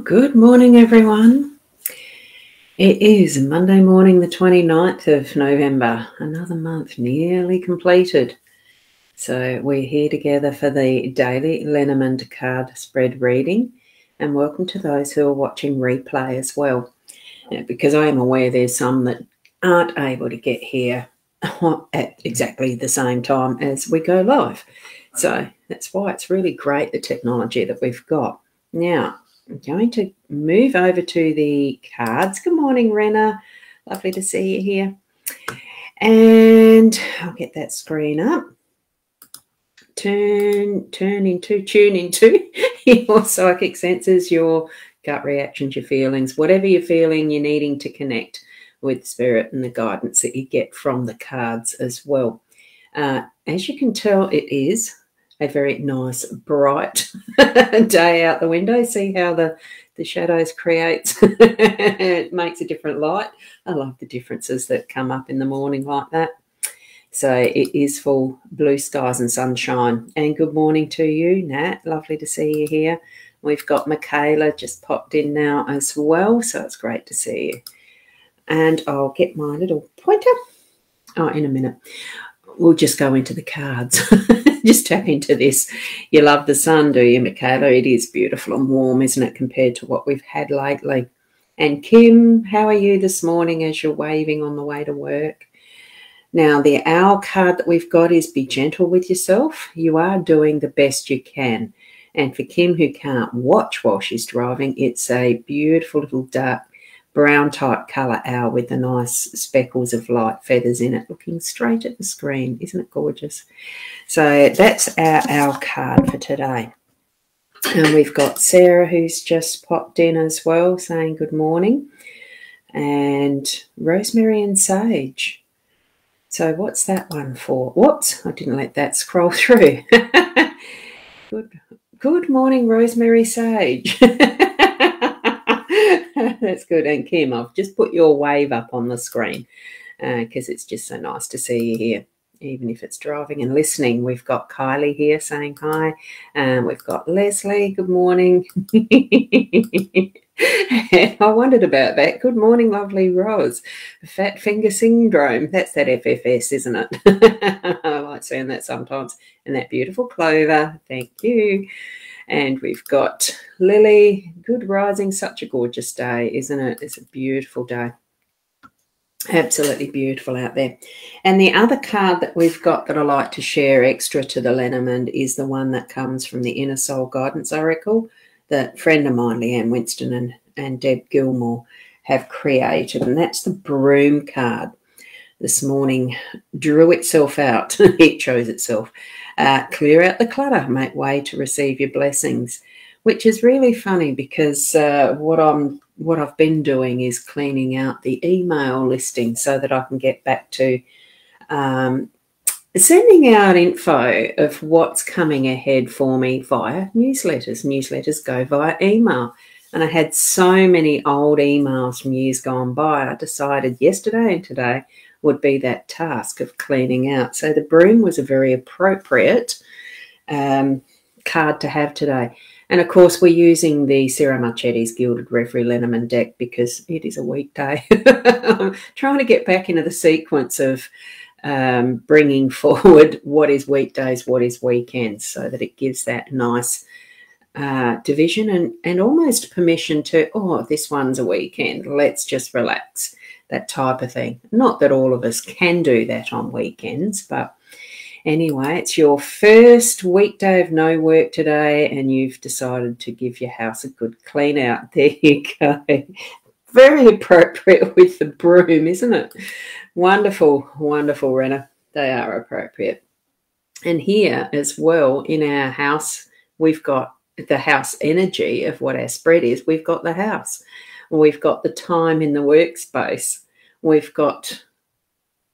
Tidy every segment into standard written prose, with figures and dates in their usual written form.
Good morning, everyone. It is Monday morning, the 29th of November. Another month nearly completed. So we're here together for the daily LENORMAND card spread reading. And welcome to those who are watching replay as well. Because I am aware there's some that aren't able to get here at exactly the same time as we go live. So that's why it's really great, the technology that we've got. Now, I'm going to move over to the cards. Good morning, Rena. Lovely to see you here. And I'll get that screen up. Tune into your psychic senses, your gut reactions, your feelings, whatever you're feeling, you're needing to connect with spirit and the guidance that you get from the cards as well. As you can tell, it is a very nice, bright day out the window. See how the shadows creates. It makes a different light. I love the differences that come up in the morning like that. So it is full blue skies and sunshine. And good morning to you, Nat. Lovely to see you here. We've got Michaela just popped in now as well. So it's great to see you. And I'll get my little pointer. Oh, in a minute. We'll just go into the cards. Just tap into this. You love the sun, do you, Michaela? It is beautiful and warm, isn't it, compared to what we've had lately? And Kim, how are you this morning as you're waving on the way to work? Now, the owl card that we've got is be gentle with yourself. You are doing the best you can. And for Kim, who can't watch while she's driving, it's a beautiful little dark brown type colour owl with the nice speckles of light feathers in it, looking straight at the screen. Isn't it gorgeous? So that's our owl card for today. And we've got Sarah, who's just popped in as well, saying good morning. And Rosemary and Sage. So what's that one for? Whoops, I didn't let that scroll through. Good morning, Rosemary, Sage. That's good. And Kim, I've just put your wave up on the screen because it's just so nice to see you here, even if it's driving and listening. We've got Kylie here saying hi. We've got Leslie. Good morning. I wondered about that. Good morning, lovely Rose. Fat finger syndrome. That's that FFS, isn't it? I like saying that sometimes. And that beautiful Clover. Thank you. And we've got Lily. Good rising. Such a gorgeous day, isn't it? It's a beautiful day. Absolutely beautiful out there. And the other card that we've got that I like to share extra to the LENORMAND is the one that comes from the Inner Soul Guidance Oracle that friend of mine, Leanne Winston and Deb Gilmore, have created. And that's the Broom card. This morning drew itself out. It chose itself. Clear out the clutter, make way to receive your blessings, which is really funny because what I've been doing is cleaning out the email listing so that I can get back to sending out info of what's coming ahead for me via newsletters. Newsletters go via email. And I had so many old emails from years gone by. I decided yesterday and today would be that task of cleaning out. So the Broom was a very appropriate card to have today. And, of course, we're using the Sarah Marchetti's Gilded Reverie Lenormand deck because it is a weekday. I'm trying to get back into the sequence of bringing forward what is weekdays, what is weekends, so that it gives that nice division and almost permission to, oh, this one's a weekend, let's just relax, that type of thing. Not that all of us can do that on weekends, but anyway, it's your first weekday of no work today and you've decided to give your house a good clean out. There you go. Very appropriate with the Broom, isn't it? Wonderful, wonderful, Rena. They are appropriate. And here as well in our house, we've got the house energy of what our spread is. We've got the house. We've got the time in the workspace. We've got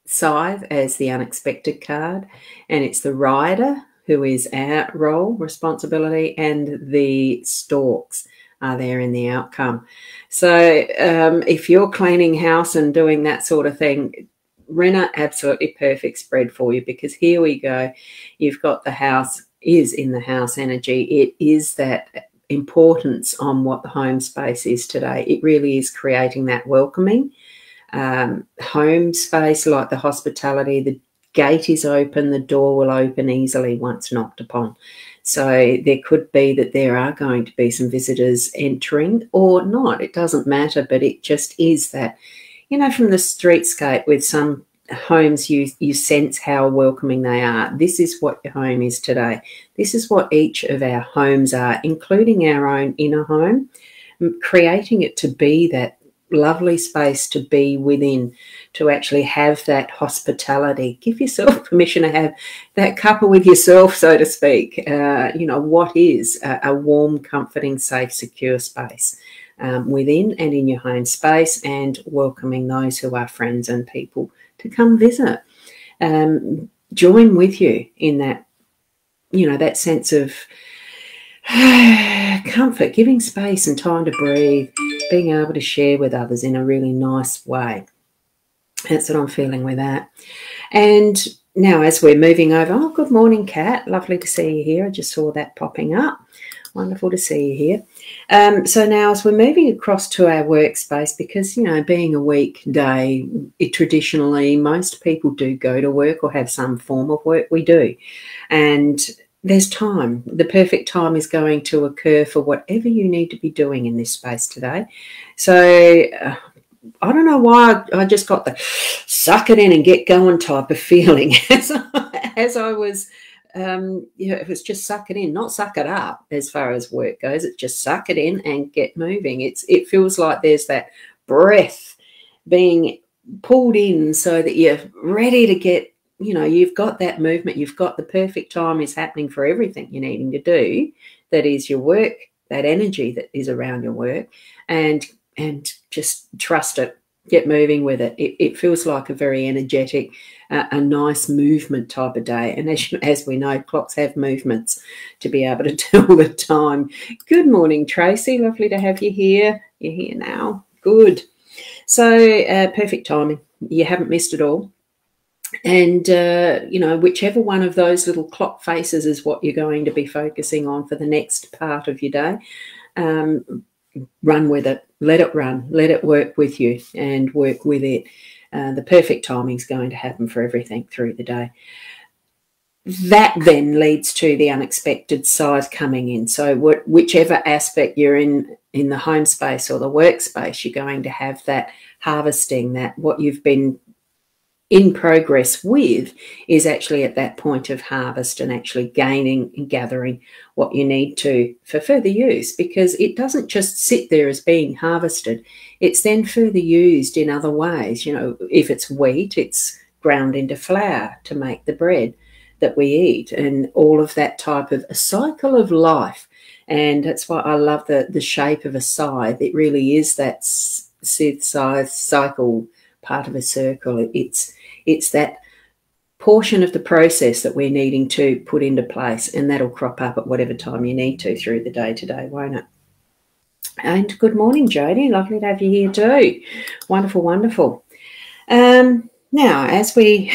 Scythe as the unexpected card, and it's the Rider, who is our role, responsibility, and the Storks are there in the outcome. So if you're cleaning house and doing that sort of thing, Rena, absolutely perfect spread for you, because here we go. You've got the house is in the house energy. It is that importance on what the home space is today. It really is creating that welcoming home space, like the hospitality. The gate is open, the door will open easily once knocked upon. So there could be that there are going to be some visitors entering or not. It doesn't matter, but it just is that, you know, from the streetscape with some homes, you sense how welcoming they are. This is what your home is today. This is what each of our homes are, including our own inner home, creating it to be that lovely space to be within, to actually have that hospitality. Give yourself permission to have that cuppa with yourself, so to speak. You know, what is a warm, comforting, safe, secure space within and in your home space, and welcoming those who are friends and people to come visit. Join with you in that, you know, that sense of comfort, giving space and time to breathe, being able to share with others in a really nice way. That's what I'm feeling with that. And now as we're moving over, oh, good morning, Kat. Lovely to see you here. I just saw that popping up. Wonderful to see you here. So now as we're moving across to our workspace, because, you know, being a weekday, traditionally most people do go to work or have some form of work. We do. And there's time. The perfect time is going to occur for whatever you need to be doing in this space today. So I don't know why I just got the suck it in and get going type of feeling as I was, you know, it was just suck it in, not suck it up as far as work goes. It's just suck it in and get moving. It feels like there's that breath being pulled in so that you're ready to get, you know, you've got that movement, you've got the perfect time is happening for everything you're needing to do. That is your work, that energy that is around your work, and just trust it, get moving with it. It feels like a very energetic, a nice movement type of day. And as we know, clocks have movements to be able to tell the time. Good morning, Tracy. Lovely to have you here. You're here now. Good. So perfect timing. You haven't missed it all. And, you know, whichever one of those little clock faces is what you're going to be focusing on for the next part of your day, run with it. Let it run. Let it work with you and work with it. The perfect timing is going to happen for everything through the day. That then leads to the unexpected side coming in. So whichever aspect you're in the home space or the workspace, you're going to have that harvesting, that what you've been in progress with is actually at that point of harvest and actually gaining and gathering what you need to for further use, because it doesn't just sit there as being harvested. It's then further used in other ways. You know, if it's wheat, it's ground into flour to make the bread that we eat, and all of that type of a cycle of life. And that's why I love the shape of a scythe. It really is that scythe cycle, part of a circle. It's that portion of the process that we're needing to put into place, and that'll crop up at whatever time you need to through the day today, won't it? And good morning, Jodie. Lovely to have you here too. Wonderful, wonderful. Now, as we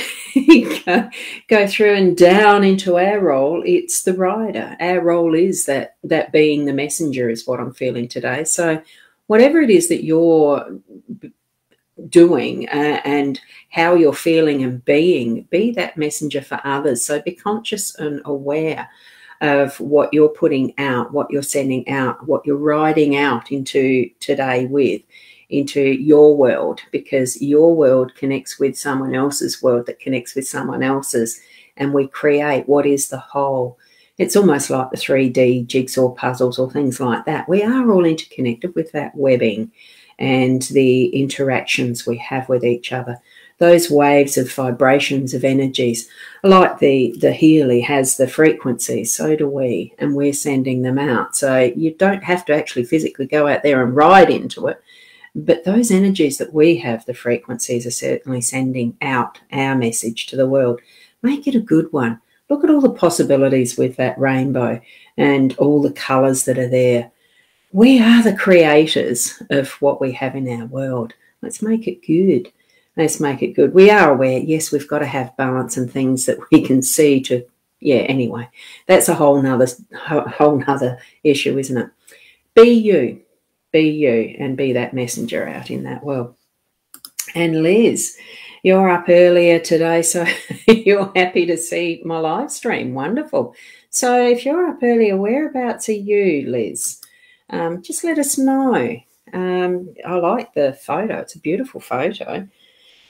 go through and down into our role, it's the rider. Our role is that being the messenger is what I'm feeling today. So whatever it is that you're doing and how you're feeling and be that messenger for others. So be conscious and aware of what you're putting out, what you're sending out, what you're riding out into today with, into your world, because your world connects with someone else's world that connects with someone else's, and we create what is the whole. It's almost like the 3D jigsaw puzzles or things like that. We are all interconnected with that webbing and the interactions we have with each other. Those waves of vibrations of energies, like the Healy has the frequencies, so do we, and we're sending them out. So you don't have to actually physically go out there and ride into it, but those energies that we have, the frequencies, are certainly sending out our message to the world. Make it a good one. Look at all the possibilities with that rainbow and all the colours that are there. We are the creators of what we have in our world. Let's make it good. Let's make it good. We are aware, yes, we've got to have balance and things that we can see to, yeah, anyway. That's a whole nother issue, isn't it? be you. Be you and be that messenger out in that world. And Liz, you're up earlier today, so you're happy to see my live stream. Wonderful. So if you're up earlier, whereabouts are you, Liz? Just let us know. I like the photo. It's a beautiful photo.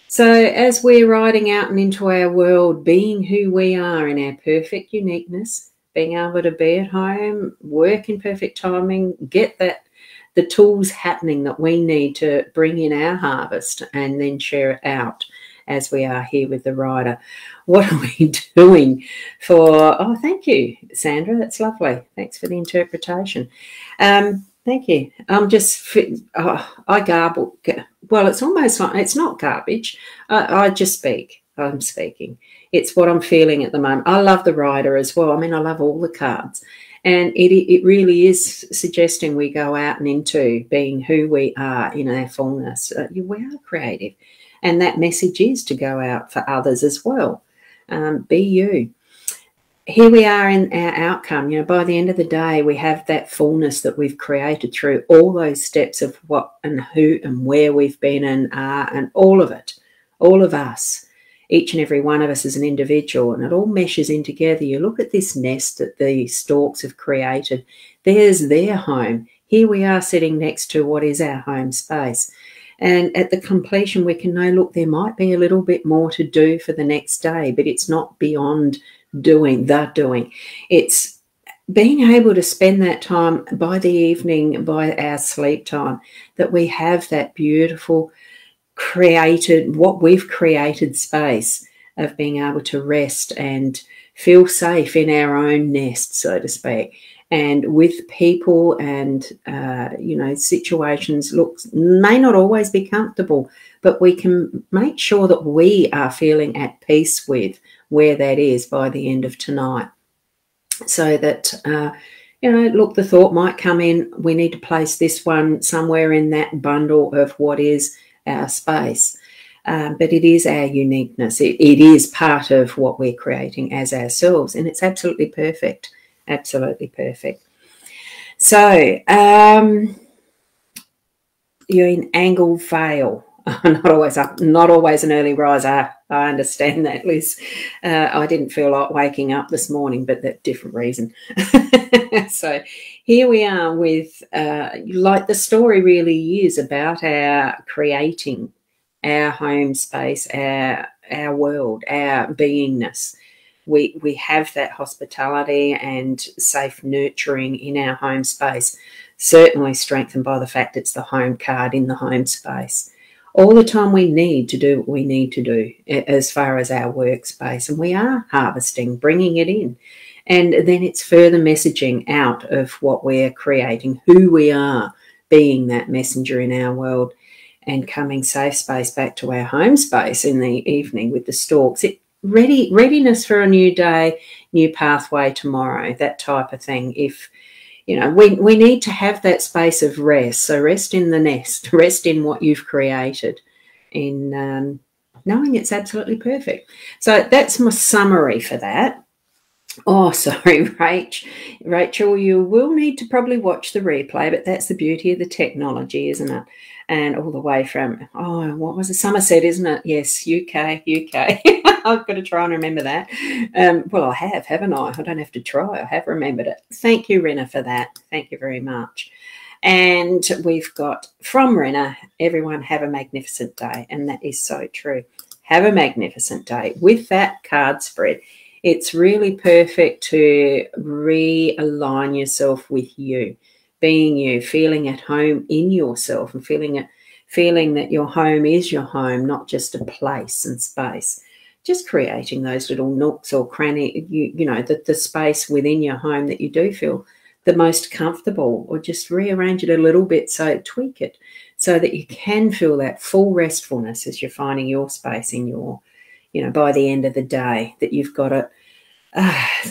So as we're riding out and into our world, being who we are in our perfect uniqueness, being able to be at home, work in perfect timing, get the tools happening that we need to bring in our harvest and then share it out as we are here with the rider. What are we doing for, oh, thank you, Sandra, that's lovely. Thanks for the interpretation. Thank you. I'm just, I garble. Well, it's almost like, it's not garbage. I just speak. I'm speaking. It's what I'm feeling at the moment. I love the rider as well. I mean, I love all the cards. And it really is suggesting we go out and into being who we are in our fullness. We are creative. And that message is to go out for others as well. Be you. Here we are in our outcome. You know, by the end of the day, we have that fullness that we've created through all those steps of what and who and where we've been and are, and all of it, all of us, each and every one of us as an individual, and it all meshes in together. You look at this nest that the storks have created. There's their home. Here we are sitting next to what is our home space. And at the completion, we can know, look, there might be a little bit more to do for the next day, but it's not beyond doing. It's being able to spend that time by the evening, by our sleep time, that we have that beautiful what we've created space of being able to rest and feel safe in our own nest, so to speak, and with people and situations may not always be comfortable, but we can make sure that we are feeling at peace with where that is by the end of tonight, so that look, the thought might come in, we need to place this one somewhere in that bundle of what is our space. But it is our uniqueness. It is part of what we're creating as ourselves, and it's absolutely perfect. Absolutely perfect. So you're in Angle Vale. Not always an early riser. I understand that, Liz. I didn't feel like waking up this morning, but that's a different reason. So here we are with, like the story really is about our creating our home space, our world, our beingness. We have that hospitality and safe nurturing in our home space, certainly strengthened by the fact it's the home card in the home space. All the time we need to do what we need to do as far as our workspace, and we are harvesting, bringing it in. And then it's further messaging out of what we're creating, who we are, being that messenger in our world, and coming safe space back to our home space in the evening with the storks. Readiness for a new day, new pathway tomorrow, that type of thing. If we need to have that space of rest. So rest in the nest, rest in what you've created, in knowing it's absolutely perfect. So that's my summary for that. Oh, sorry, Rachel, you will need to probably watch the replay, but that's the beauty of the technology, isn't it? And all the way from, what was it? Somerset, isn't it? Yes, UK. I've got to try and remember that. Well, I have, haven't I? I don't have to try. I have remembered it. Thank you, Rena, for that. Thank you very much. And we've got from Rena, everyone have a magnificent day. And that is so true. Have a magnificent day. With that card spread, it's really perfect to realign yourself with you. Being you, feeling at home in yourself, and feeling that your home is your home, not just a place and space. Just creating those little nooks or cranny, the space within your home that you do feel the most comfortable, or just rearrange it a little bit, so tweak it so that you can feel that full restfulness as you're finding your space in your, by the end of the day, that you've got it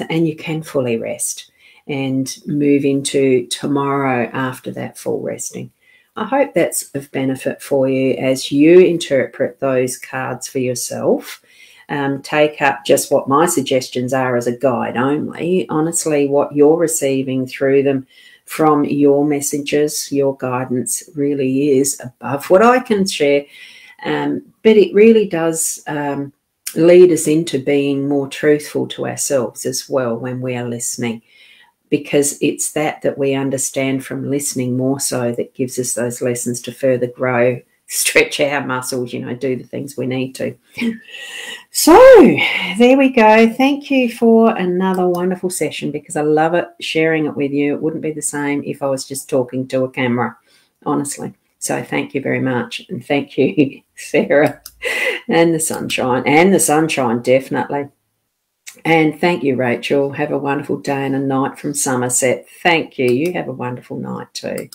and you can fully rest and move into tomorrow after that full resting. I hope that's of benefit for you as you interpret those cards for yourself. Take up just what my suggestions are as a guide only. Honestly, what you're receiving through them from your messages. Your guidance really is above what I can share, but it really does lead us into being more truthful to ourselves as well when we are listening, because it's that we understand from listening more so that gives us those lessons to further grow, stretch our muscles, you know, do the things we need to. So there we go. Thank you for another wonderful session, because I love it, sharing it with you. It wouldn't be the same if I was just talking to a camera, honestly. So thank you very much. And thank you, Sarah, and the sunshine, definitely. And thank you, Rachel. Have a wonderful day and a night from Somerset. Thank you. You have a wonderful night too.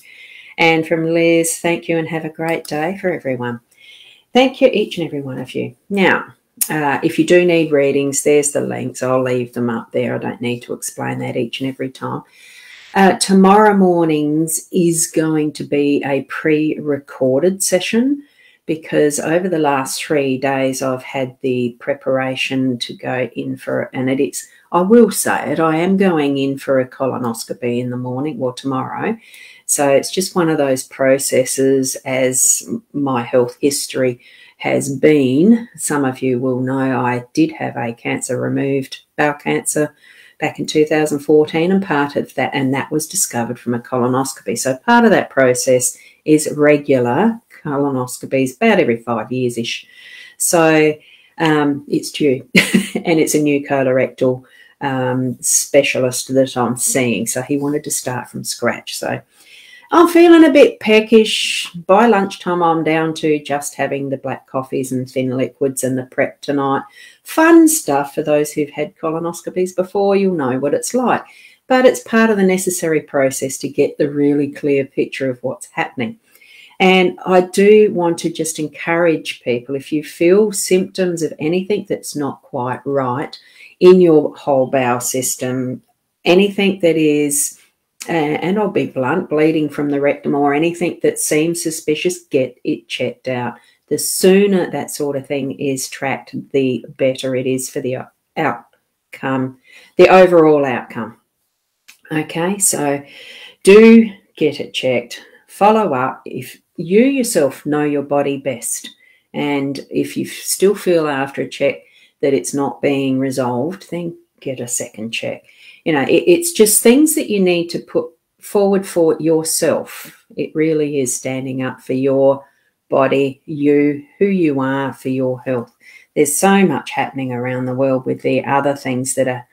And from Liz, thank you and have a great day for everyone. Thank you, each and every one of you. Now, if you do need readings, there's the links. I'll leave them up there. I don't need to explain that each and every time. Tomorrow morning's is going to be a pre-recorded session, because over the last 3 days I've had the preparation to go in for, and it is, I will say it, I am going in for a colonoscopy in the morning, or tomorrow. So it's just one of those processes, as my health history has been. Some of you will know I did have a cancer removed, bowel cancer, back in 2014, and part of that, and that was discovered from a colonoscopy. So part of that process is regular colonoscopies, about every 5 years-ish. So it's due, and it's a new colorectal specialist that I'm seeing. So he wanted to start from scratch. So I'm feeling a bit peckish. By lunchtime, I'm down to just having the black coffees and thin liquids and the prep tonight. Fun stuff for those who've had colonoscopies before. You'll know what it's like. But it's part of the necessary process to get the really clear picture of what's happening. And I do want to just encourage people, if you feel symptoms of anything that's not quite right in your whole bowel system, anything that is, and I'll be blunt, bleeding from the rectum or anything that seems suspicious, get it checked out. The sooner that sort of thing is tracked, the better it is for the outcome, the overall outcome. Okay, so do get it checked. Follow up. If you yourself know your body best, and if you still feel after a check that it's not being resolved, then get a second check. You know, it's just things that you need to put forward for yourself. It really is standing up for your body, you, who you are, for your health. There's so much happening around the world with the other things that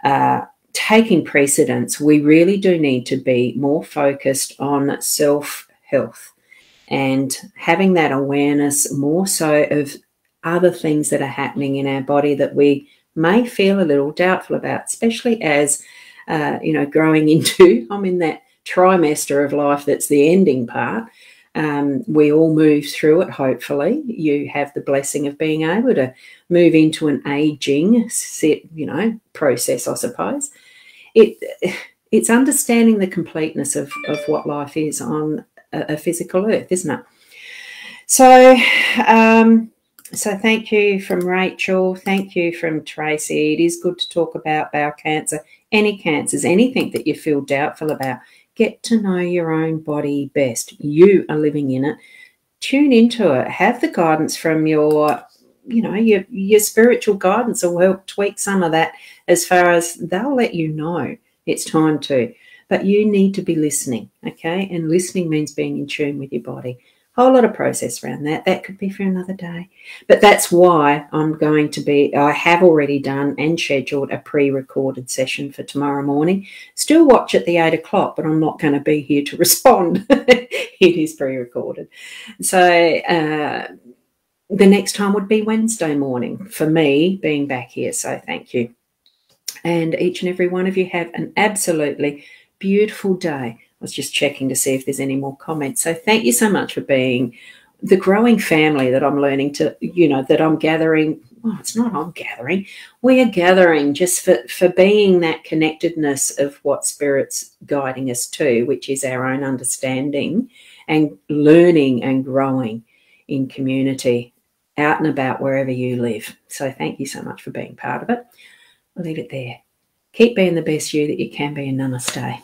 are taking precedence. We really do need to be more focused on self-health and having that awareness more so of other things that are happening in our body that we may feel a little doubtful about, especially as, you know, growing into, I'm in that trimester of life that's the ending part. We all move through it, hopefully. You have the blessing of being able to move into an aging, you know, process, I suppose. It's understanding the completeness of what life is on a physical earth, isn't it? So, so thank you from Rachel. Thank you from Tracy. It is good to talk about bowel cancer, any cancers, anything that you feel doubtful about. Get to know your own body best. You are living in it. Tune into it. Have the guidance from your, you know, your spiritual guidance will help tweak some of that, as far as they'll let you know it's time to. But you need to be listening, okay? And listening means being in tune with your body. Whole lot of process around that. That could be for another day. But that's why I have already done and scheduled a pre-recorded session for tomorrow morning. Still watch at the 8 o'clock, but I'm not going to be here to respond. It is pre-recorded. So the next time would be Wednesday morning for me being back here. So thank you. And each and every one of you have an absolutely beautiful day. I was just checking to see if there's any more comments. So thank you so much for being the growing family that I'm learning to, you know, that I'm gathering. Well, it's not I'm gathering. We are gathering just for being that connectedness of what Spirit's guiding us to, which is our own understanding and learning and growing in community out and about wherever you live. So thank you so much for being part of it. I'll leave it there. Keep being the best you that you can be, and namaste.